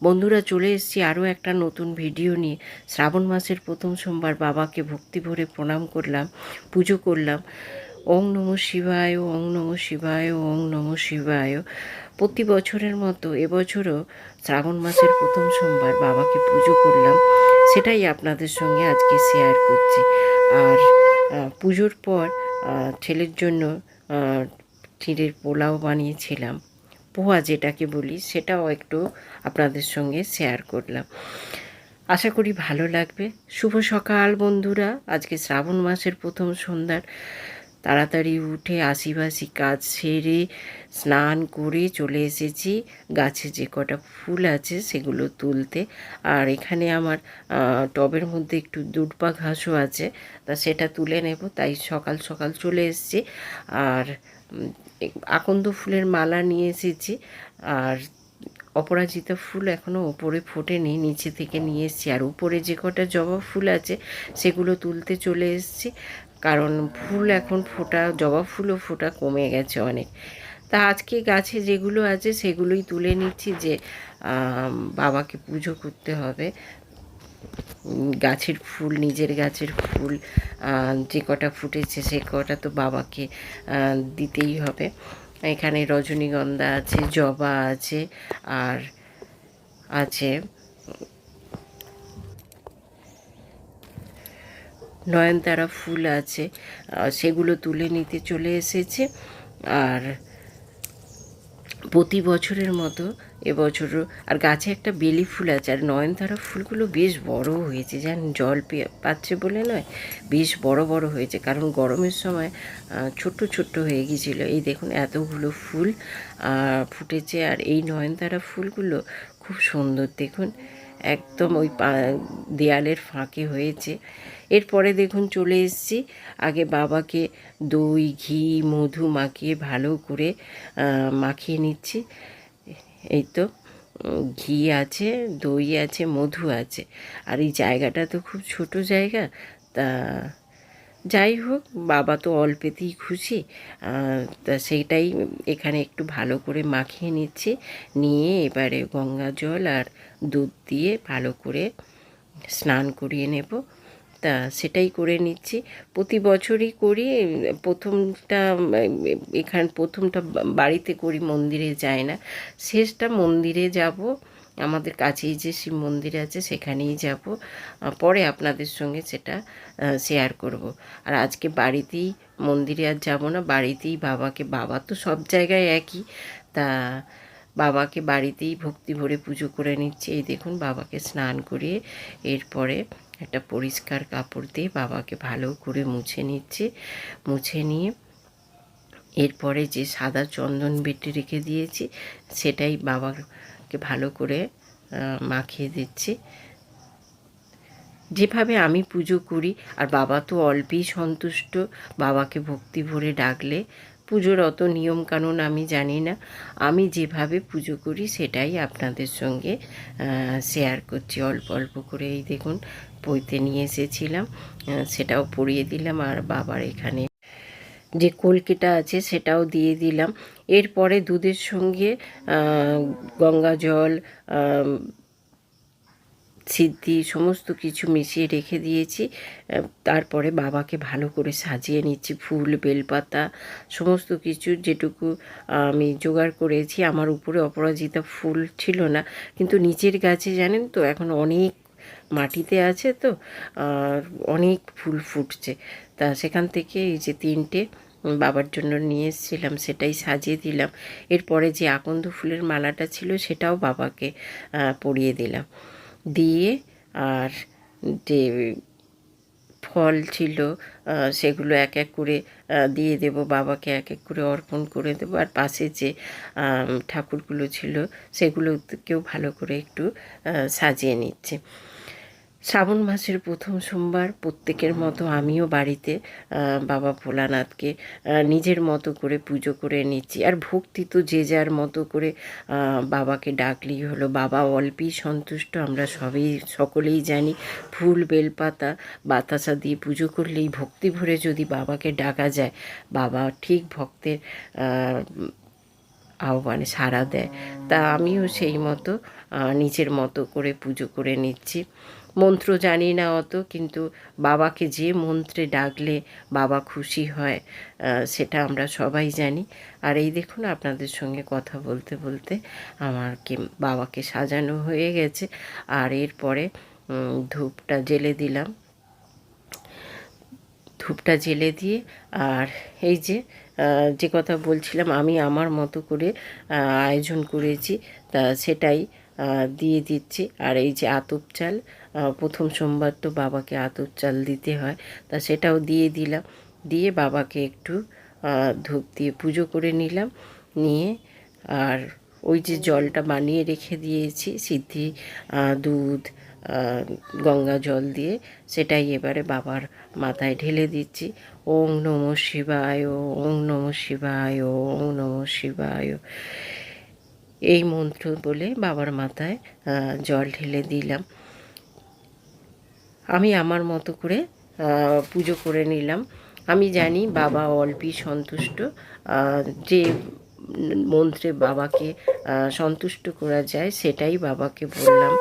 বন্ধুরা, চলে এসেছি আরও একটা নতুন ভিডিও নিয়ে। শ্রাবণ মাসের প্রথম সোমবার বাবাকে ভক্তি ভরে প্রণাম করলাম, পুজো করলাম। ওং নমঃ শিবায়, ওং নমঃ শিবায়, ওং নমঃ শিবায়। প্রতি বছরের মতো এবছরও শ্রাবণ মাসের প্রথম সোমবার বাবাকে পুজো করলাম, সেটাই আপনাদের সঙ্গে আজকে শেয়ার করছি। আর পুজোর পর ছেলের জন্য চিঁড়ের পোলাও বানিয়েছিলাম, পোহা যেটাকে বলি, সেটাও একটু আপনাদের সঙ্গে শেয়ার করলাম। আশা করি ভালো লাগবে। শুভ সকাল বন্ধুরা। আজকে শ্রাবণ মাসের প্রথম সন্ধ্যার তাড়াতাড়ি উঠে আশিবাসি কাজ সেরে স্নান করে চলে এসেছি গাছে যে কটা ফুল আছে সেগুলো তুলতে। আর এখানে আমার টবের মধ্যে একটু দুর্বা ঘাসও আছে, তা সেটা তুলে নেব, তাই সকাল সকাল চলে এসেছি। আর আকন্দ ফুলের মালা নিয়ে এসেছি। আর অপরাজিতা ফুল এখনও ওপরে ফোটেনি, নিচে থেকে নিয়ে এসেছি। আর উপরে যে কটা জবা ফুল আছে সেগুলো তুলতে চলে এসেছি, কারণ ফুল এখন ফোটা, জবা ফুলও ফোটা কমে গেছে অনেক। তা আজকে গাছে যেগুলো আছে সেগুলোই তুলে নিচ্ছি, যে বাবাকে পুজো করতে হবে। গাছের ফুল, নিজের গাছের ফুল যে কটা ফুটেছে সে কটা তো বাবাকে দিতেই হবে। এখানে রজনীগন্ধা আছে, জবা আছে, আর আছে নয়নতারা ফুল আছে, সেগুলো তুলে নিতে চলে এসেছে। আর প্রতি বছরের মতো এবছরও, আর গাছে একটা বেলি ফুল আছে। আর নয়নতারা ফুলগুলো বেশ বড় হয়েছে, জানেন, জল পাচ্ছে বলে নয়, বেশ বড় বড় হয়েছে, কারণ গরমের সময় ছোট্ট ছোট্ট হয়ে গিয়েছিল। এই দেখুন এতগুলো ফুল ফুটেছে। আর এই নয়নতারা ফুলগুলো খুব সুন্দর, দেখুন একদম ওই দেয়ালের ফাঁকে হয়েছে। এরপরে দেখুন চলে এসেছি, আগে বাবাকে দই, ঘি, মধু মাখিয়ে ভালো করে মাখিয়ে নিচ্ছি। এই তো ঘি আছে, দই আছে, মধু আছে। আর এই জায়গাটা তো খুব ছোট জায়গা, তা যাই হোক, বাবা তো অল্পেতেই খুশি। তা সেইটাই এখানে একটু ভালো করে মাখিয়ে নিচ্ছি, নিয়ে এবারে গঙ্গা জল আর দুধ দিয়ে ভালো করে স্নান করিয়ে নেব। তা সেটাই করে নিচ্ছি, প্রতি বছরই করি। প্রথমটা প্রথমটা বাড়িতে করি, মন্দিরে যাই না। শেষটা মন্দিরে যাব, আমাদের কাছেই যে শিব মন্দির আছে সেখানেই যাব। পরে আপনাদের সঙ্গে সেটা শেয়ার করব। আর আজকে বাড়িতেই, মন্দিরে আর যাব না, বাড়িতেই বাবাকে, বাবা তো সব জায়গায় একই, তা বাবাকে বাড়িতেই ভক্তি ভরে পুজো করে নিচ্ছে। এই দেখুন বাবাকে স্নান করিয়ে এরপরে একটা পরিষ্কার কাপড় দিয়ে বাবাকে ভালো করে মুছে নিচ্ছে। মুছে নিয়ে এরপরে যে সাদা চন্দন বেটে রেখে দিয়েছি সেটাই বাবাকে ভালো করে মাখিয়ে দিচ্ছি, যেভাবে আমি পুজো করি। আর বাবা তো অল্পেই সন্তুষ্ট, বাবাকে ভক্তি ভরে ডাকলে। পুজোর অত নিয়মকানুন আমি জানি না, আমি যেভাবে পুজো করি সেটাই আপনাদের সঙ্গে শেয়ার করছি অল্প অল্প করে। এই দেখুন পইতে নিয়ে এসেছিলাম, সেটাও পরিয়ে দিলাম। আর বাবার এখানে যে কলকেটা আছে সেটাও দিয়ে দিলাম। এরপরে দুধের সঙ্গে গঙ্গা জল, সিদ্ধি সমস্ত কিছু মিশিয়ে রেখে দিয়েছি। তারপরে বাবাকে ভালো করে সাজিয়ে নিচ্ছি, ফুল, বেলপাতা সমস্ত কিছু যেটুকু আমি জোগাড় করেছি। আমার উপরে অপরাজিতা ফুল ছিল না, কিন্তু নিচের গাছে জানেন তো এখন অনেক মাটিতে আছে, তো অনেক ফুল ফুটছে। তা সেখান থেকে এই যে তিনটে বাবার জন্য নিয়ে এসেছিলাম, সেটাই সাজিয়ে দিলাম। এরপরে যে আকন্দ ফুলের মালাটা ছিল সেটাও বাবাকে পরিয়ে দিলাম, দিয়ে আর যে ফল ছিল সেগুলো এক এক করে দিয়ে দেব বাবাকে, এক এক করে অর্পণ করে দেবো। আর পাশে যে ঠাকুরগুলো ছিল সেগুলোকেও ভালো করে একটু সাজিয়ে নিচ্ছে। শ্রাবণ মাসের প্রথম সোমবার প্রত্যেকের মতো আমিও বাড়িতে বাবা ভোলানাথকে নিজের মতো করে পুজো করে নিচ্ছি। আর ভক্তি তো যে যার মতো করে বাবাকে ডাকলেই হলো, বাবা অল্পেই সন্তুষ্ট, আমরা সকলেই জানি। ফুল, বেলপাতা, বাতাসা দিয়ে পুজো করলেই, ভক্তি ভরে যদি বাবাকে ডাকা যায়, বাবা ঠিক ভক্তের আহ্বানে সাড়া দেয়। তা আমিও সেই মতো নিজের মতো করে পুজো করে নিচ্ছি। মন্ত্র জানি না অত, কিন্তু বাবাকে যে মন্ত্রে ডাকলে বাবা খুশি হয় সেটা আমরা সবাই জানি। আর এই দেখুন, আপনাদের সঙ্গে কথা বলতে বলতে আমাকে বাবাকে সাজানো হয়ে গেছে। আর এরপরে ধূপটা জ্বেলে দিলাম। ধূপটা জ্বেলে দিয়ে, আর এই যে কথা বলছিলাম, আমি আমার মতো করে আয়োজন করেছি, তা সেটাই দিয়ে দিচ্ছি। আর এই যে আতপ চাল, প্রথম সোমবার তো বাবাকে আতপ চাল দিতে হয়, তা সেটাও দিয়ে দিলাম। দিয়ে বাবাকে একটু ধূপ দিয়ে পুজো করে নিলাম। নিয়ে আর ওই যে জলটা বানিয়ে রেখে দিয়েছি সিদ্ধি দুধ গঙ্গা জল দিয়ে, সেটাই এবারে বাবার মাথায় ঢেলে দিচ্ছি। ওং নমঃ শিবায়, ওং নমঃ শিবায়, ওং নমঃ শিবায়, এই মন্ত্র বলে বাবার মাথায় জল ঢেলে দিলাম। আমি আমার মতো করে পুজো করে নিলাম। আমি জানি বাবা অল্পই সন্তুষ্ট। যে মন্ত্রে বাবাকে সন্তুষ্ট করা যায় সেটাই বাবাকে বললাম।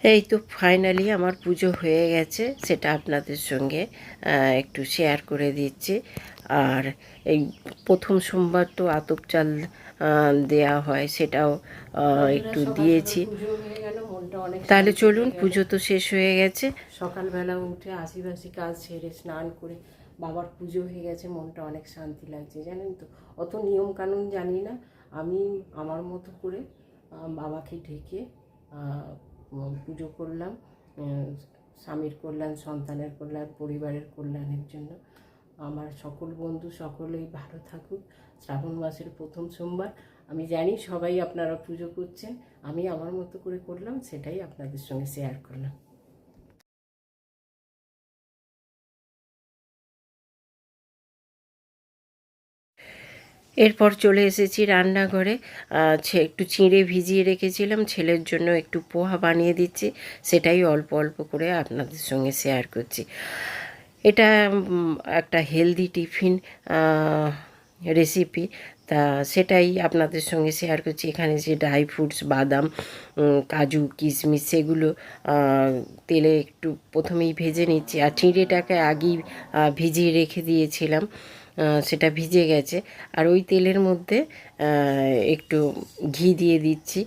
এই তো ফাইনালি আমার পুজো হয়ে গেছে, সেটা আপনাদের সঙ্গে একটু শেয়ার করে দিচ্ছি। আর এই প্রথম সোমবার তো আতপ চাল দেয়া হয়, সেটাও একটু দিয়েছি। তাহলে চলুন, পুজো তো শেষ হয়ে গেছে। সকালবেলা উঠে আশিবাসি কাজ সেরে স্নান করে বাবার পুজো হয়ে গেছে, মনটা অনেক শান্তি লাগছে, জানেন তো। অত নিয়ম কানুন জানি না, আমি আমার মতো করে বাবাকে ঢেকে পুজো করলাম। স্বামীর কল্যাণ, সন্তানের কল্যাণ, পরিবারের কল্যাণের জন্য। আমার সকল বন্ধু সকলেই ভালো থাকুক। শ্রাবণ মাসের প্রথম সোমবার, আমি জানি সবাই আপনারা পুজো করছেন, আমি আমার মতো করে করলাম, সেটাই আপনাদের সঙ্গে শেয়ার করলাম। এরপর চলে এসেছি রান্নাঘরে। একটু চিঁড়ে ভিজিয়ে রেখেছিলাম, ছেলের জন্য একটু পোহা বানিয়ে দিচ্ছি, সেটাই অল্প অল্প করে আপনাদের সঙ্গে শেয়ার করছি। এটা একটা হেলদি টিফিন রেসিপি, তা সেটাই আপনাদের সঙ্গে শেয়ার করছি। এখানে যে ড্রাই ফ্রুটস, বাদাম, কাজু, কিশমিশ, সেগুলো তেলে একটু প্রথমেই ভেজে নিচ্ছি। আর চিঁড়েটাকে আগেই ভিজিয়ে রেখে দিয়েছিলাম, সেটা ভিজে গেছে। আর ওই তেলের মধ্যে একটু ঘি দিয়ে দিচ্ছি,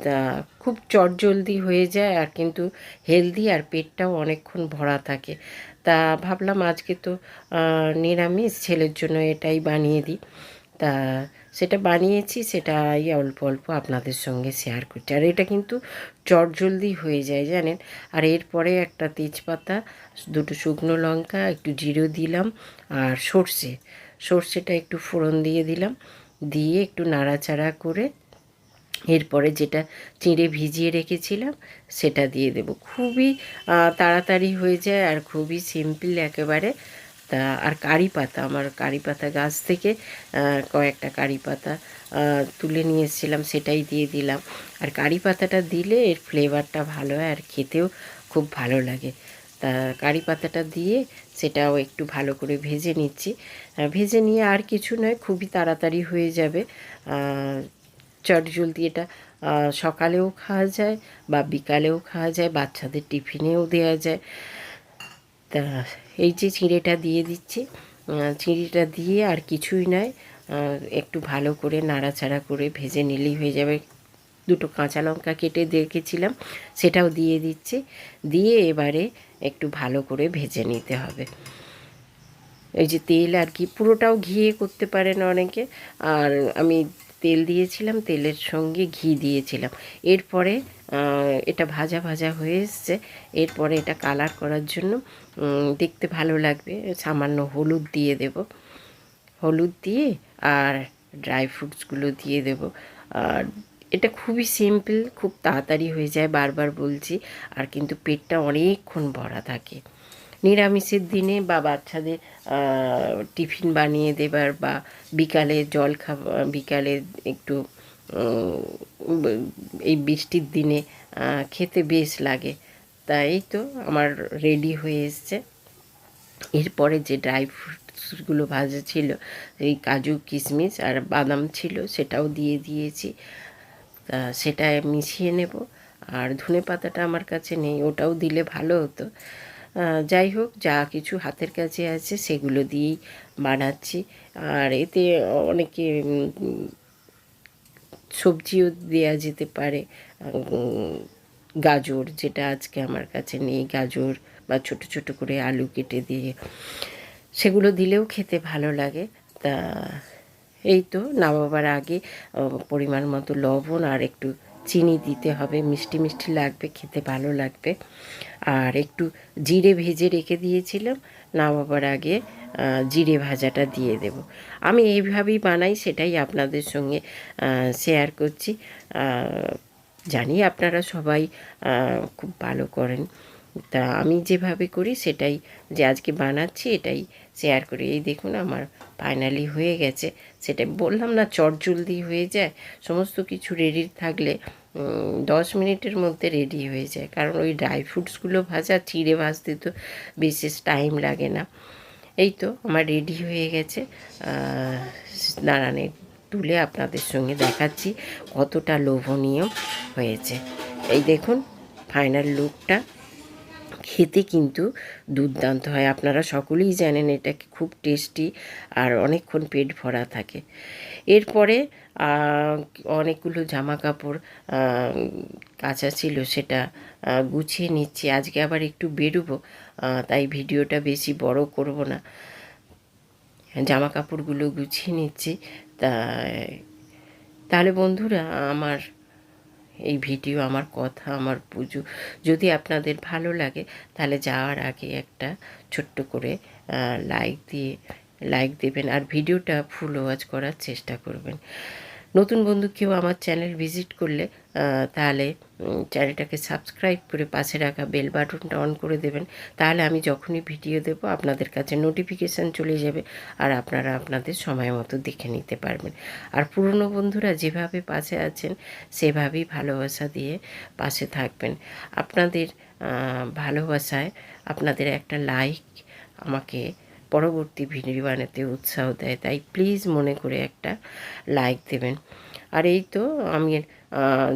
তা খুব চটজলদি হয়ে যায়, আর কিন্তু হেলদি, আর পেটটাও অনেকক্ষণ ভরা থাকে। তা ভাবলাম আজকে তো নিরামিষ, ছেলের জন্য এটাই বানিয়ে দিই। তা সেটা বানিয়েছি, সেটাই অল্প অল্প আপনাদের সঙ্গে শেয়ার করছি। আর এটা কিন্তু চটজলদি হয়ে যায়, জানেন। আর এরপরে একটা তেজপাতা, দুটো শুকনো লঙ্কা, একটু জিরে দিলাম, আর সর্ষেটা একটু ফোড়ন দিয়ে দিলাম, দিয়ে একটু নাড়াচাড়া করে এরপরে যেটা চিঁড়ে ভিজিয়ে রেখেছিলাম সেটা দিয়ে দেব। খুবই তাড়াতাড়ি হয়ে যায়, আর খুবই সিম্পল একেবারে। তা আর কারি পাতা, আমার কারি পাতা গাছ থেকে কয়েকটা কারি পাতা তুলে নিয়ে এসেছিলাম, সেটাই দিয়ে দিলাম। আর কারি পাতাটা দিলে এর ফ্লেভারটা ভালো হয়, আর খেতেও খুব ভালো লাগে। তা কারি পাতাটা দিয়ে সেটাও একটু ভালো করে ভেজে নিচ্ছি। ভেজে নিয়ে আর কিছু নয়, খুবই তাড়াতাড়ি হয়ে যাবে। চটজলদি এটা সকালেও খাওয়া যায় বা বিকালেও খাওয়া যায়, বাচ্চাদের টিফিনেও দেওয়া যায়। তা এই যে চিঁড়েটা দিয়ে দিচ্ছি, চিঁড়েটা দিয়ে আর কিছুই নয়, একটু ভালো করে নাড়াচাড়া করে ভেজে নিলেই হয়ে যাবে। দুটো কাঁচা লঙ্কা কেটে রেখেছিলাম, সেটাও দিয়ে দিচ্ছি। দিয়ে এবারে একটু ভালো করে ভেজে নিতে হবে। এই যে তেল আর কি, পুরোটাও ঘিয়ে করতে পারেন অনেকে, আর আমি তেল দিয়েছিলাম, তেলের সঙ্গে ঘি দিয়েছিলাম। এরপরে এটা ভাজা ভাজা হয়ে এসছে, এরপরে এটা কালার করার জন্য দেখতে ভালো লাগবে, সামান্য হলুদ দিয়ে দেব। হলুদ দিয়ে আর ড্রাই ফ্রুটসগুলো দিয়ে দেব। আর এটা খুবই সিম্পল, খুব তাড়াতাড়ি হয়ে যায়, বারবার বলছি, আর কিন্তু পেটটা অনেকক্ষণ ভরা থাকে। নিরামিষের দিনে বা বাচ্চাদের টিফিন বানিয়ে দেবার বা বিকালে জল বিকালে একটু এই বৃষ্টির দিনে খেতে বেশ লাগে। তাই তো আমার রেডি হয়ে এসছে। এরপরে যে ড্রাই ফ্রুটসগুলো ভাজা ছিল, এই কাজু কিশমিশ আর বাদাম ছিল, সেটাও দিয়ে দিয়েছি। তা সেটা মিশিয়ে নেব। আর ধনে পাতাটা আমার কাছে নেই, ওটাও দিলে ভালো হতো। যাই হোক, যা কিছু হাতের কাছে আছে সেগুলো দিয়েই বানাচ্ছি। আর এতে অনেকে সবজিও দেয়া যেতে পারে, গাজর, যেটা আজকে আমার কাছে নেই, গাজর বা ছোট ছোট করে আলু কেটে দিয়ে সেগুলো দিলেও খেতে ভালো লাগে। তা এই তো নামাবার আগে পরিমাণ মতো লবণ আর একটু চিনি দিতে হবে, মিষ্টি মিষ্টি লাগবে, খেতে ভালো লাগবে। আর একটু জিরে ভেজে রেখে দিয়েছিলাম, নামাবার আগে জিরে ভাজাটা দিয়ে দেব। আমি এইভাবেই বানাই, সেটাই আপনাদের সঙ্গে শেয়ার করছি। জানি আপনারা সবাই খুব ভালো করেন, তা আমি যেভাবে করি সেটাই, যে আজকে বানাচ্ছি এটাই শেয়ার করি। এই দেখুন আমার ফাইনালি হয়ে গেছে। সেটা বললাম না, চটজলদি হয়ে যায়, সমস্ত কিছু রেডি থাকলে 10 মিনিটের মধ্যে রেডি হয়ে যায়। কারণ ওই ড্রাই ফ্রুটসগুলো ভাজা, চিড়ে ভাজতে তো বিশেষ টাইম লাগে না। এই তো আমার রেডি হয়ে গেছে। দাঁড়ান তুলে আপনাদের সঙ্গে দেখাচ্ছি কতটা লোভনীয় হয়েছে। এই দেখুন ফাইনাল লুকটা। খেতে কিন্তু দুর্দান্ত হয়, আপনারা সকলেই জানেন এটা খুব টেস্টি আর অনেকক্ষণ পেট ভরা থাকে। এরপরে অনেকগুলো জামা কাপড় কাচা ছিল, সেটা গুছিয়ে নিচ্ছি। আজকে আবার একটু বেরোবো, তাই ভিডিওটা বেশি বড় করব না, জামা কাপড়গুলো গুছিয়ে নিচ্ছি। তাহলে বন্ধুরা, আমার এই ভিডিও, আমার কথা, আমার পুজো যদি আপনাদের ভালো লাগে, তাহলে যাওয়ার আগে একটা ছোট্ট করে লাইক দেবেন আর ভিডিওটা ফুল ওয়াচ করার চেষ্টা করবেন। নতুন বন্ধু কেউ আমার চ্যানেল ভিজিট করলে তাহলে চ্যানেলটাকে সাবস্ক্রাইব করে পাশে রাখা বেল বাটনটা অন করে দেবেন। তাহলে আমি যখনই ভিডিও দেব আপনাদের কাছে নোটিফিকেশান চলে যাবে আর আপনারা আপনাদের সময় মতো দেখে নিতে পারবেন। আর পুরনো বন্ধুরা যেভাবে পাশে আছেন সেভাবেই ভালোবাসা দিয়ে পাশে থাকবেন। আপনাদের ভালোবাসায়, আপনাদের একটা লাইক আমাকে পরবর্তী ভিডিও বানাতে উৎসাহ দেয়, তাই প্লিজ মনে করে একটা লাইক দেবেন। আর এই তো আমি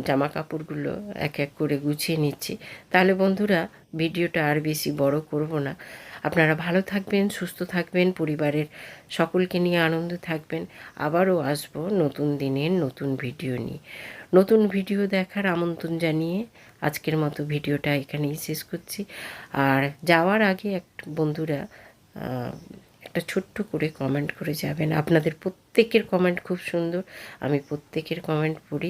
জামা কাপড়গুলো এক এক করে গুছিয়ে নিচ্ছি। তাহলে বন্ধুরা, ভিডিওটা আর বেশি বড় করব না। আপনারা ভালো থাকবেন, সুস্থ থাকবেন, পরিবারের সকলকে নিয়ে আনন্দ থাকবেন। আবারও আসবো নতুন দিনের নতুন ভিডিও নিয়ে। নতুন ভিডিও দেখার আমন্ত্রণ জানিয়ে আজকের মতো ভিডিওটা এখানেই শেষ করছি। আর যাওয়ার আগে বন্ধুরা একটা ছোট্ট করে কমেন্ট করে যাবেন। আপনাদের প্রত্যেকের কমেন্ট খুব সুন্দর, আমি প্রত্যেকের কমেন্ট পড়ি।